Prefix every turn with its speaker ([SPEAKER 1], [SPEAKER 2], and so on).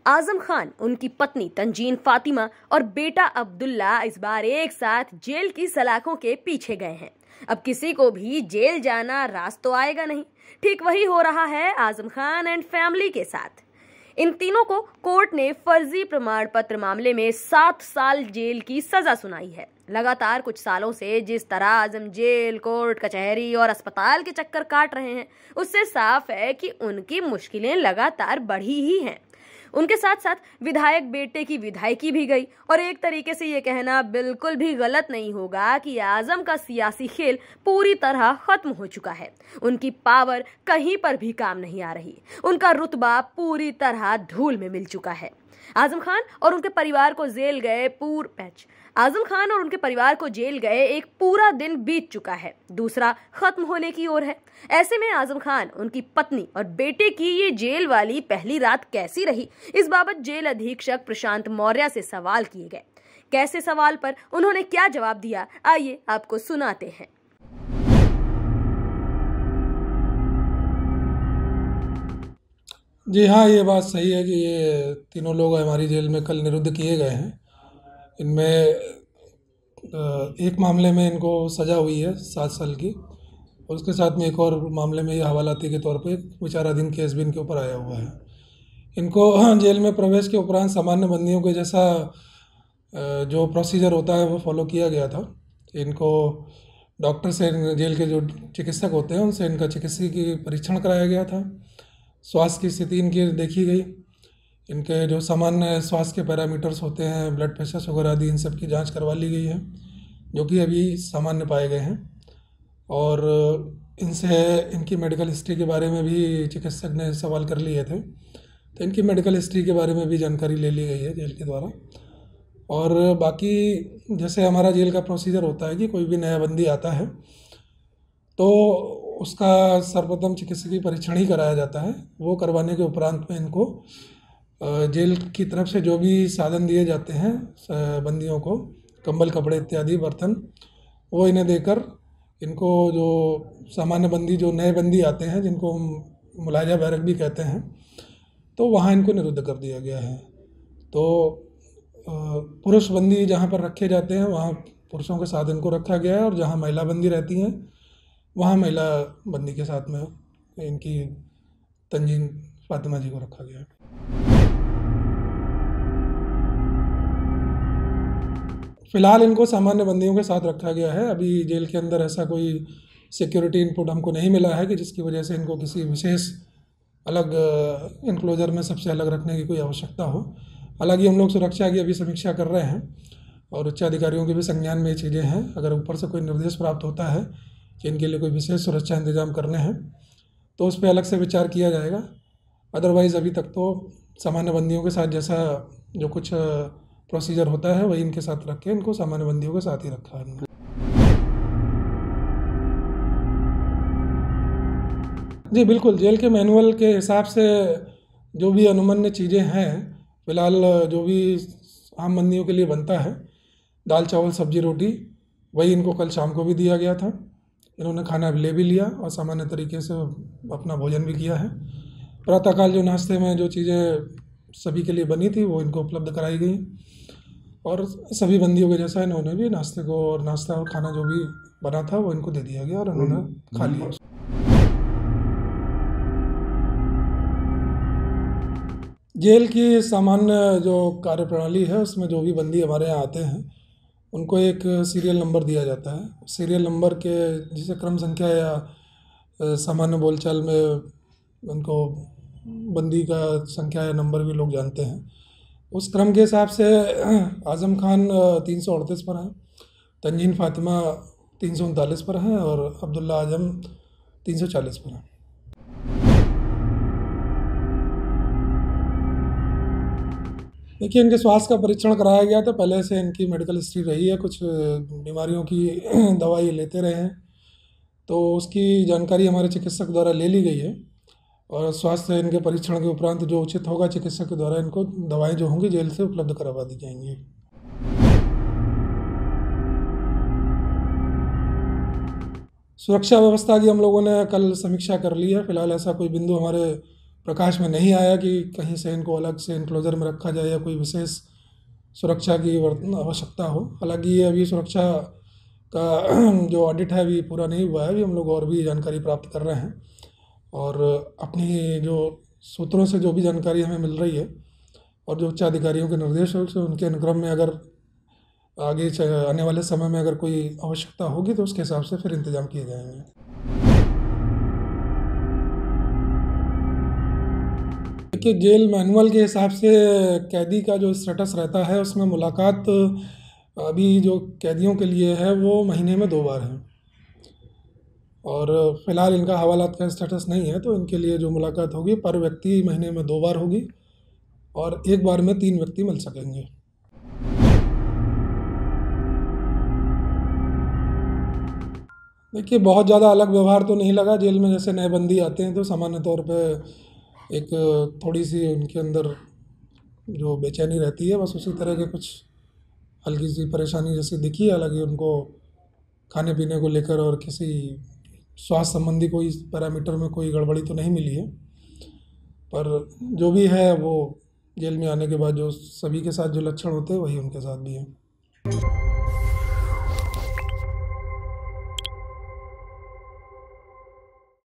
[SPEAKER 1] आजम खान, उनकी पत्नी तंजीन फातिमा और बेटा अब्दुल्ला इस बार एक साथ जेल की सलाखों के पीछे गए हैं। अब किसी को भी जेल जाना रास तो आएगा नहीं। ठीक वही हो रहा है आजम खान एंड फैमिली के साथ। इन तीनों को कोर्ट ने फर्जी प्रमाण पत्र मामले में 7 साल जेल की सजा सुनाई है। लगातार कुछ सालों से जिस तरह आजम जेल, कोर्ट, कचहरी और अस्पताल के चक्कर काट रहे हैं, उससे साफ है कि उनकी मुश्किलें लगातार बढ़ी ही हैं। उनके साथ साथ विधायक बेटे की विधायकी भी गई और एक तरीके से ये कहना बिल्कुल भी गलत नहीं होगा कि आजम का सियासी खेल पूरी तरह खत्म हो चुका है। उनकी पावर कहीं पर भी काम नहीं आ रही। उनका रुतबा पूरी तरह धूल में मिल चुका है। आजम खान और उनके परिवार को जेल गए एक पूरा दिन बीत चुका है, दूसरा खत्म होने की ओर है। ऐसे में आजम खान, उनकी पत्नी और बेटे की ये जेल वाली पहली रात कैसी रही, इस बाबत जेल अधीक्षक प्रशांत मौर्य से सवाल किए गए। कैसे सवाल पर उन्होंने क्या जवाब दिया, आइए आपको सुनाते हैं।
[SPEAKER 2] जी हाँ, ये बात सही है कि ये तीनों लोग हमारी जेल में कल निरुद्ध किए गए हैं। इनमें एक मामले में इनको सज़ा हुई है 7 साल की, और उसके साथ में एक और मामले में ये हवालाती के तौर पे एक विचाराधीन केस भी इनके ऊपर आया हुआ है। इनको जेल में प्रवेश के उपरांत सामान्य बंदियों के जैसा जो प्रोसीजर होता है वो फॉलो किया गया था। इनको डॉक्टर से, जेल के जो चिकित्सक होते हैं उनसे इनका चिकित्सकीय परीक्षण कराया गया था। स्वास्थ्य की स्थिति इनकी देखी गई। इनके जो सामान्य स्वास्थ्य के पैरामीटर्स होते हैं, ब्लड प्रेशर, शुगर आदि, इन सब की जांच करवा ली गई है, जो कि अभी सामान्य पाए गए हैं। और इनसे इनकी मेडिकल हिस्ट्री के बारे में भी चिकित्सक ने सवाल कर लिए थे, तो इनकी मेडिकल हिस्ट्री के बारे में भी जानकारी ले ली गई है जेल के द्वारा। और बाकी जैसे हमारा जेल का प्रोसीजर होता है कि कोई भी नया बंदी आता है तो उसका सर्वप्रथम चिकित्सकीय परीक्षण ही कराया जाता है। वो करवाने के उपरांत में इनको जेल की तरफ से जो भी साधन दिए जाते हैं बंदियों को, कंबल, कपड़े इत्यादि, बर्तन, वो इन्हें देकर इनको, जो सामान्य बंदी, जो नए बंदी आते हैं जिनको मुलाजा बैरक भी कहते हैं, तो वहाँ इनको निरुद्ध कर दिया गया है। तो पुरुष बंदी जहाँ पर रखे जाते हैं वहाँ पुरुषों के साथ इनको रखा गया है, और जहाँ महिला बंदी रहती हैं वहाँ महिला बंदी के साथ में इनकी तंजीन फातिमा जी को रखा गया है। फिलहाल इनको सामान्य बंदियों के साथ रखा गया है। अभी जेल के अंदर ऐसा कोई सिक्योरिटी इनपुट हमको नहीं मिला है कि जिसकी वजह से इनको किसी विशेष अलग इनक्लोजर में सबसे अलग रखने की कोई आवश्यकता हो। हालांकि हम लोग सुरक्षा की अभी समीक्षा कर रहे हैं और उच्च अधिकारियों के भी संज्ञान में ये चीज़ें हैं। अगर ऊपर से कोई निर्देश प्राप्त होता है कि इनके लिए कोई विशेष सुरक्षा इंतजाम करने हैं तो उस पर अलग से विचार किया जाएगा। अदरवाइज़ अभी तक तो सामान्य बंदियों के साथ जैसा जो कुछ प्रोसीजर होता है वही इनके साथ रख के इनको सामान्य बंदियों के साथ ही रखा है। जी बिल्कुल, जेल के मैनुअल के हिसाब से जो भी अनुमन्य चीज़ें हैं, फिलहाल जो भी आम बंदियों के लिए बनता है, दाल, चावल, सब्जी, रोटी, वही इनको कल शाम को भी दिया गया था। इन्होंने खाना ले भी लिया और सामान्य तरीके से अपना भोजन भी किया है। प्रातःकाल जो नाश्ते में जो चीज़ें सभी के लिए बनी थी वो इनको उपलब्ध कराई गई, और सभी बंदियों के जैसा इन्होंने भी नाश्ता और खाना जो भी बना था वो इनको दे दिया गया और इन्होंने खा लिया। जेल की सामान्य जो कार्यप्रणाली है उसमें जो भी बंदी हमारे यहाँ आते हैं उनको एक सीरियल नंबर दिया जाता है। सीरियल नंबर के, जिसे क्रम संख्या या सामान्य बोलचाल में उनको बंदी का संख्या या नंबर भी लोग जानते हैं, उस क्रम के हिसाब से आजम खान 338 पर हैं, तंजीन फातिमा 339 पर हैं और अब्दुल्ला आजम 340 पर हैं। देखिए, इनके स्वास्थ्य का परीक्षण कराया गया था। पहले से इनकी मेडिकल हिस्ट्री रही है, कुछ बीमारियों की दवाई लेते रहे हैं, तो उसकी जानकारी हमारे चिकित्सक द्वारा ले ली गई है, और स्वास्थ्य इनके परीक्षण के उपरांत जो उचित होगा चिकित्सक के द्वारा इनको दवाएं जो होंगी जेल से उपलब्ध करवा दी जाएंगी। सुरक्षा व्यवस्था की हम लोगों ने कल समीक्षा कर ली है। फिलहाल ऐसा कोई बिंदु हमारे प्रकाश में नहीं आया कि कहीं से इनको अलग से इनक्लोजर में रखा जाए या कोई विशेष सुरक्षा की आवश्यकता हो। हालांकि ये अभी सुरक्षा का जो ऑडिट है अभी पूरा नहीं हुआ है, अभी हम लोग और भी जानकारी प्राप्त कर रहे हैं और अपनी जो सूत्रों से जो भी जानकारी हमें मिल रही है और जो उच्चाधिकारियों के निर्देश है उनके अनुक्रम में अगर आगे आने वाले समय में अगर कोई आवश्यकता होगी तो उसके हिसाब से फिर इंतजाम किए जाएंगे। देखिए, जेल मैनुअल के हिसाब से कैदी का जो स्टेटस रहता है उसमें मुलाकात अभी जो कैदियों के लिए है वो महीने में 2 बार है और फिलहाल इनका हवालात का स्टेटस नहीं है, तो इनके लिए जो मुलाकात होगी पर व्यक्ति महीने में 2 बार होगी और एक बार में 3 व्यक्ति मिल सकेंगे। देखिए, बहुत ज़्यादा अलग व्यवहार तो नहीं लगा। जेल में जैसे नए बंदी आते हैं तो सामान्य तौर पे एक थोड़ी सी उनके अंदर जो बेचैनी रहती है, बस उसी तरह के कुछ हल्की सी परेशानी जैसी दिखी। हालांकि उनको खाने पीने को लेकर और किसी स्वास्थ्य संबंधी कोई पैरामीटर में कोई गड़बड़ी तो नहीं मिली है, पर जो भी है वो जेल में आने के बाद जो सभी के साथ जो लक्षण होते हैं वही उनके साथ भी हैं।